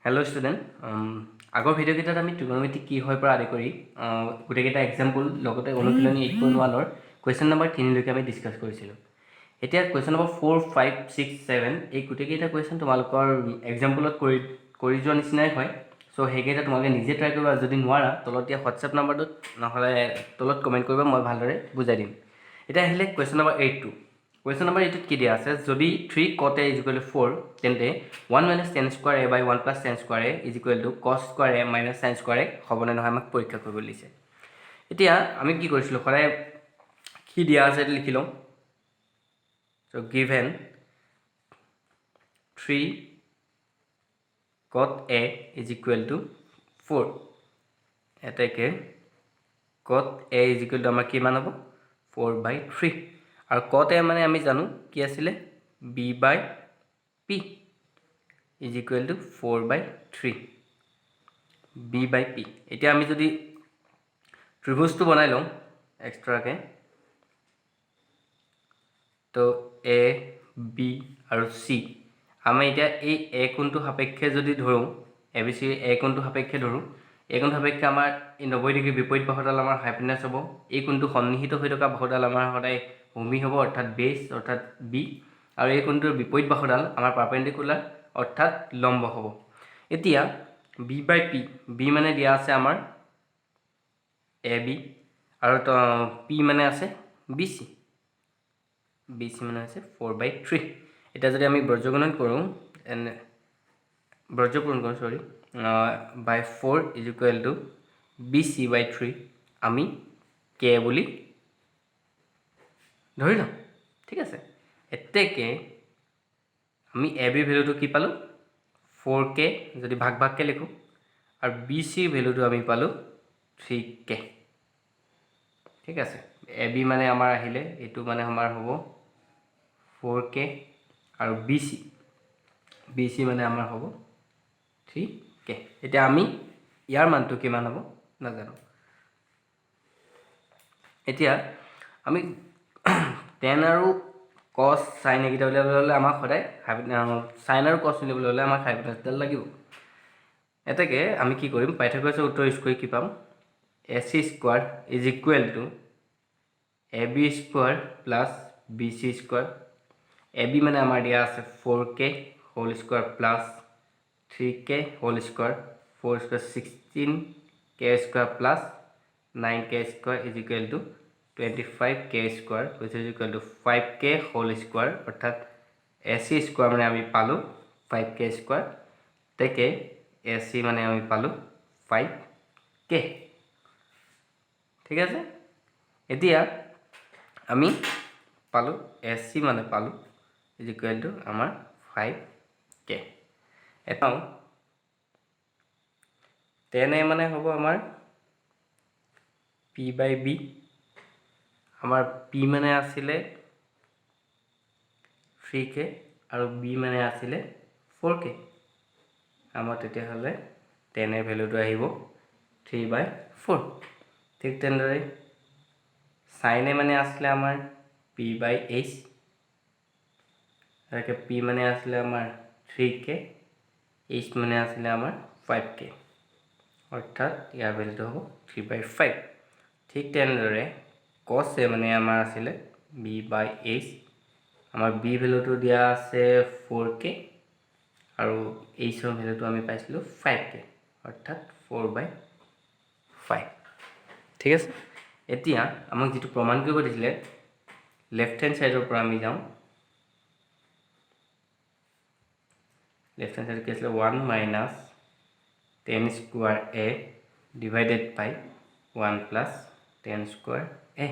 Hello' student আগৰ ভিডিঅ'কেইটাত আমি ট্ৰিগন'মেট্ৰি কি হয় পৰা আদি কৰি গোটেইকেইটা এক্সাম্পল লগতে অনুশীলনী 8.1ৰ কুৱেশ্যন নম্বৰ 3লৈকে আমি ডিছকাছ কৰিছিলোঁ। এতিয়া কুৱেশ্যন নম্বৰ 4, 5, 6, 7 এই গোটেইকেইটা কুৱেশ্যন তোমালোকৰ এক্সাম্পলত কৰি যোৱা নিচিনাই হয়। চ' সেইকেইটা তোমালোকে নিজে ট্ৰাই কৰিবা। যদি নোৱাৰা তলত দিয়া হোৱাটছএপ নাম্বাৰটোত নহ'লে তলত কমেণ্ট কৰিবা, মই ভালদৰে বুজাই দিম। এতিয়া আহিলে কুৱেশ্যন নম্বৰ 8টো। কুৱেশ্যন নম্বৰ 8ত কি দিয়া আছে, যদি 3 cot a = 4 তেন্তে 1 - tan square a / 1 + tan square a = cos square a - sin square a হ'বনে নহয় আমাক পৰীক্ষা কৰিবলৈ দিছে। এতিয়া আমি কি কৰিছিলোঁ, সদায় কি দিয়া আছে লিখি লওঁ। চ' গিভেন 3 cot a = 4 এতেকে cot a = আমাৰ কিমান হ'ব 4/3 আৰু cot a মানে আমি জানো কি আছিলে b/p = 4/3 b/p। এতিয়া আমি যদি ত্ৰিভুজটো বনাই লওঁ এক্সট্ৰাকে, তো a b আৰু c আমি এতিয়া এই a কোণটো সাপেক্ষে যদি ধৰোঁ, abc a কোণটো সাপেক্ষে ধৰোঁ, এই কোণ সাপেক্ষে আমাৰ এই 90 ডিগ্ৰী বিপৰীত বাহুডাল আমাৰ হাইপেনাছ হ'ব। এই কোণটো সন্নিহিত হৈ থকা বাহুডাল আমাৰ সদায় ভূমি হ'ব, অৰ্থাৎ বেছ অৰ্থাৎ b, আৰু এই কোণটোৰ বিপৰীত বাহুডাল আমাৰ পাৰ্পেণ্ডিকুলাৰ অৰ্থাৎ লম্ব হ'ব। এতিয়া b/p, b মানে দিয়া আছে আমাৰ ab আৰু p মানে আছে bc, bc মানে আছে 4/3। এতিয়া যদি আমি বৰ্জপূৰণ কৰোঁ by 4 = bc/3 আমি k বুলি ধৰি লওঁ। ঠিক আছে, এতেকে আমি ab ভেলুটো কি পালোঁ 4k, যদি ভাগকে লিখোঁ, আৰু bc ভেলুটো আমি পালোঁ 3k। ঠিক আছে, ab মানে আমাৰ আহিলে এইটো মানে আমাৰ হ'ব 4k আৰু bc মানে আমাৰ হ'ব 3k। এতিয়া আমি ইয়াৰ মানটো কিমান হ'ব নাজানো। এতিয়া আমি tan আৰু cos sin এইকেইটা উলিয়াবলৈ হ'লে আমাক সদায় sin আৰু cos উলিয়াবলৈ হ'লে আমাক হাইপেনাছডাল লাগিব। এতেকে আমি কি কৰিম, পাইথাগোৰাছৰ উত্তৰ ইউজ কৰি কি পাম, ac² = ab² + bc²। ab মানে আমাৰ দিয়া আছে 4k² + 3k², 4² 16k² + 9k² = 25k², which is equal to 5k² অৰ্থাৎ ac² মানে আমি পালোঁ 5k², তেকে ac মানে আমি পালোঁ 5k। ঠিক আছে, এতিয়া আমি পালোঁ ac মানে পালোঁ = আমাৰ 5k। এটাও tan a মানে হ'ব আমাৰ p/b, আমাৰ p মানে আছিলে 3k আৰু b মানে আছিলে 4k। আমাৰ তেতিয়াহ'লে tan a ভেলুটো আহিব 3/4। ঠিক তেনেদৰে sin a মানে আছিলে আমাৰ p/h, তাকে p মানে আছিলে আমাৰ 3k, h মানে আছিলে আমাৰ 5k, অৰ্থাৎ ইয়াৰ ভেলুটো হ'ব 3/5। ঠিক তেনেদৰে cos a মানে আমাৰ আছিলে b/h, আমাৰ b ভেলুটো দিয়া আছে 4k আৰু h ৰ ভেলুটো আমি পাইছিলোঁ 5k, অৰ্থাৎ 4/5। ঠিক আছে, এতিয়া আমাক যিটো প্ৰমাণ কৰিব দিছিলে লেফ্ট হেণ্ড ছাইডৰ পৰা আমি যাওঁ। লেফ্ট হেণ্ড ছাইড কি আছিলে 1 - tan square a / 1 + tan square a।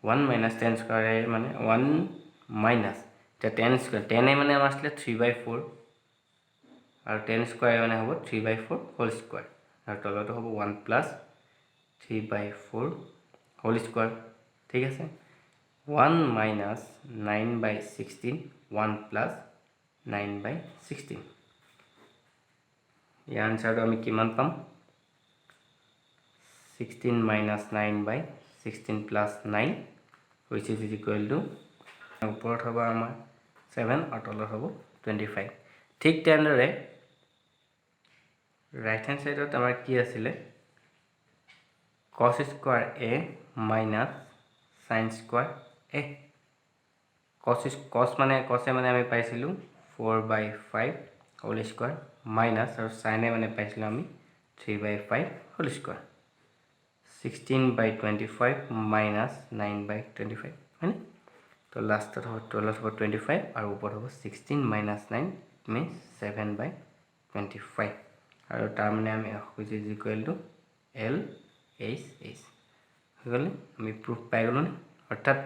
1 - tan square a মানে 1 মাইনাছ এতিয়া tan a মানে আমাৰ আছিলে 3/4 আৰু tan square a মানে হ'ব 3/4 হোল স্কুৱাৰ, আৰু তলতো হ'ব 1 + 3/4 হোল স্কুৱাৰ। ঠিক আছে, 1 - 9/16, 1 + 9/16। ইয়াৰ আনচাৰটো আমি কিমান পাম, 16 - 9/16 + 9, which is equal to ওপৰত হ'ব আমাৰ 7 আৰু তলত হ'ব 25। ঠিক তেনেদৰে ৰাইট হেণ্ড সাইডত আমাৰ কি আছিলে cos square a minus sin square a cos মানে আমি পাইছিলো 4/5 হোল স্কয়াৰ মাইনাস আৰু sin মানে পাইছিলো আমি 3/5 হোল স্কয়াৰ 16/25 minus 9/25 है ना तो लास्ट हो 12/25 और ऊपर हो 16 minus 9 means 7/25 और तार माने আমি which is equal to LHS हो গলে আমি প্ৰুফ পাই গলো না অৰ্থাৎ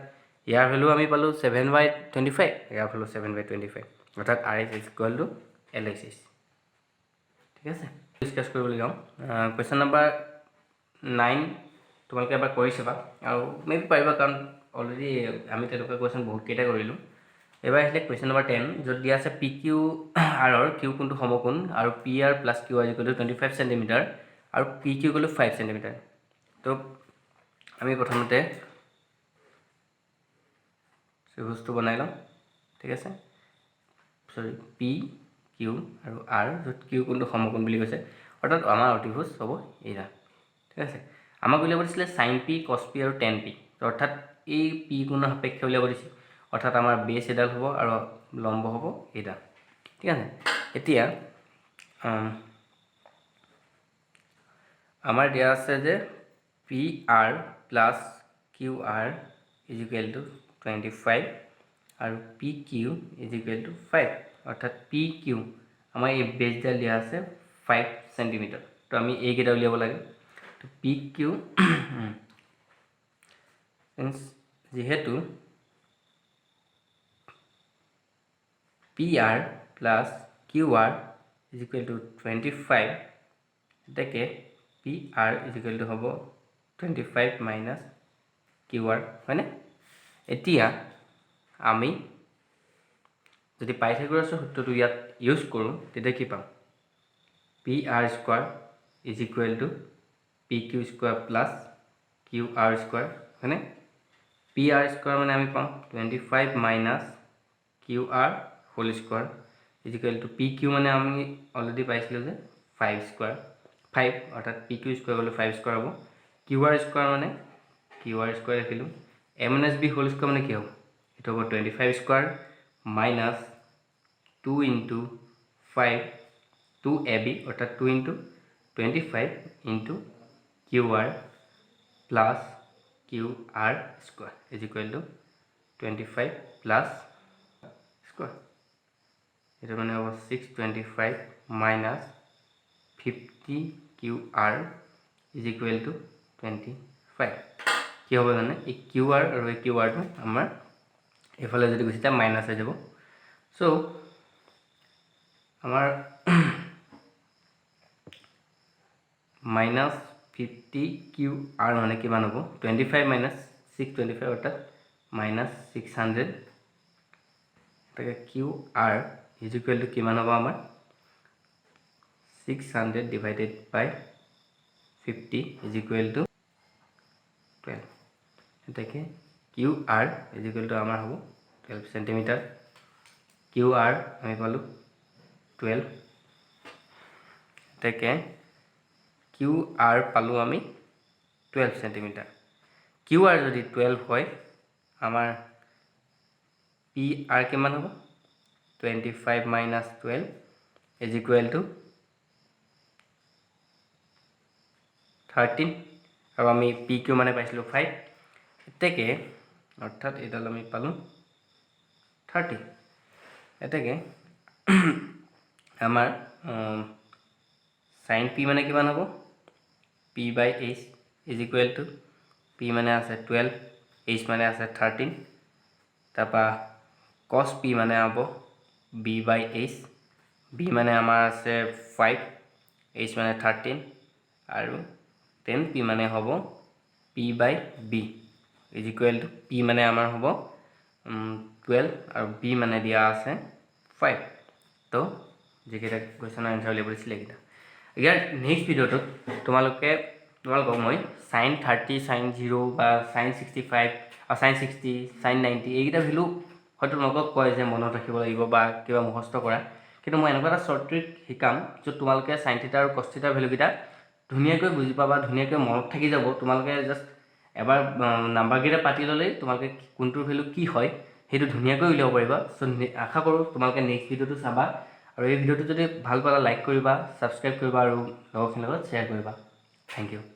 ইয়াৰ ভ্যালু আমি পালো 7/25 ইয়াৰ ভ্যালু 7/25 অৰ্থাৎ RH is equal to LHS ঠিক আছে ডিসকাস কৰিবলৈ যাওঁ কোৱেশ্চন নম্বৰ 9 তোমালোকে এবাৰ কৰিছবা আৰু মেবি পাৰিবা কাৰণ অলৰেডি আমি তেনেকুৱা কোৱেশ্চন বহুত কেইটা কৰিলো এবাৰ আহিলে কোৱেশ্চন নম্বৰ 10 য'ত দিয়া আছে PQ R ৰ Q কোনটো সমকোণ আৰু PR + QR 25 cm আৰু PQ 5 cm তো আমি প্ৰথমতে ত্ৰিভুজটো বনাই লওঁ ঠিক আছে সৰি PQ আৰু R য'ত Q কোনটো সমকোণ বুলি কৈছে অৰ্থাৎ আমাৰ ত্ৰিভুজ হ'ব এৰা ঠিক আছে আমাক উলিয়াব দিছিলে sin p cos p আৰু tan p অৰ্থাৎ এই p গুণ সাপেক্ষে উলিয়াব দিছে অৰ্থাৎ আমাৰ বেস এডাল হ'ব আৰু লম্ব হ'ব এডাল ঠিক আছে এতিয়া আমাৰ দিয়া আছে যে pr plus qr is equal to 25 আৰু pq is equal to 5 অৰ্থাৎ pq আমাৰ এই বেসডাল দিয়া আছে 5 cm তো আমি এই কেইটা উলিয়াব লাগে তো pq যেহেতু pr plus qr is equal to 25 দেখে pr is equal to হ'ব 25 minus qr হয়নে এতিয়া আমি যদি পাইথাগোৰাছৰ সূত্ৰটো ইয়াত ইউজ কৰোঁ তেতিয়া কি পাম pr square is equal to pq square plus qr square হয়নে pr square মানে আমি পাম 25 minus qr whole square is equal to pq মানে আমি অলৰেডি পাইছিলো যে 5 square 5 অৰ্থাৎ pq square হলে 5 square হ'ব qr square মানে qr square লিখিলো a minus b whole square মানে কি হ'ব এটা হ'ব 25 square minus 2 into 5 2ab অর্থাৎ 2 into 25 into qr plus qr square is equal to 25 plus square এটা মানে হবে 625 minus 50 qr is equal to 25 কি হবে জানে এই qr আৰু এই qr টো আমাৰ এফালে যদি গুছি যায় মাইনাস হৈ যাব সো আমাৰ minus 50 qr মানে কিমান হ'ব 25 minus 625 অৰ্থাৎ minus 600 তাকে qr is equal to কিমান হ'ব আমাৰ 600 divided by 50 is equal to 12 এটাকে qr is equal to আমাৰ হ'ব 12 cm qr আমি পালো 12 এটাকে qr পালো আমি 12 cm qr যদি 12 হয় আমাৰ pr কিমান হ'ব 25 minus 12 is equal to 13 আৰু আমি pq মানে পাইছিলো 5 এটাকে অর্থাৎ এডাল আমি পালো 30 এটাকে আমার sin p মানে কিমান হ'ব p by h is equal to p মানে আছে 12 h মানে আছে 13 তাপা cos p মানে হ'ব b by h b মানে আমাৰ আছে 5 h মানে 13 আৰু 10 p মানে হ'ব p by b is equal to p মানে আমাৰ হ'ব 12 আৰু b মানে দিয়া আছে 5 তো যেকেইটা কোৱেশ্চন আনসাৰ উলিয়াব দিছিলে কিটা ইয়াৰ নেক্সট ভিডিওটো তোমালোকক মই sin 30 sin 0 বা sin 65 আৰু sin 60 sin 90 এইকেইটা ভ্যালু হয়তো তোমালোকক কয় যে মনত ৰাখিব লাগিব বা কিবা মুখস্থ কৰা কিন্তু মই এনেকুৱা এটা শ্বৰ্ট ট্ৰিক শিকাম য'ত তোমালোকে সাইন থিটা আৰু কস থিটাৰ ভেলুকেইটা ধুনীয়াকৈ বুজি পাবা, ধুনীয়াকৈ মনত থাকি যাব। তোমালোকে জাষ্ট এবাৰ নাম্বাৰকেইটা পাতি ল'লেই তোমালোকে কোনটোৰ ভেলু কি হয় সেইটো ধুনীয়াকৈ উলিয়াব পাৰিবা। চ' আশা কৰোঁ তোমালোকে নেক্সট ভিডিঅ'টো চাবা, আৰু এই ভিডিঅ'টো যদি ভাল পালা লাইক কৰিবা, ছাবস্ক্ৰাইব কৰিবা আৰু লগৰখিনিৰ লগত শ্বেয়াৰ কৰিবা। Thank U.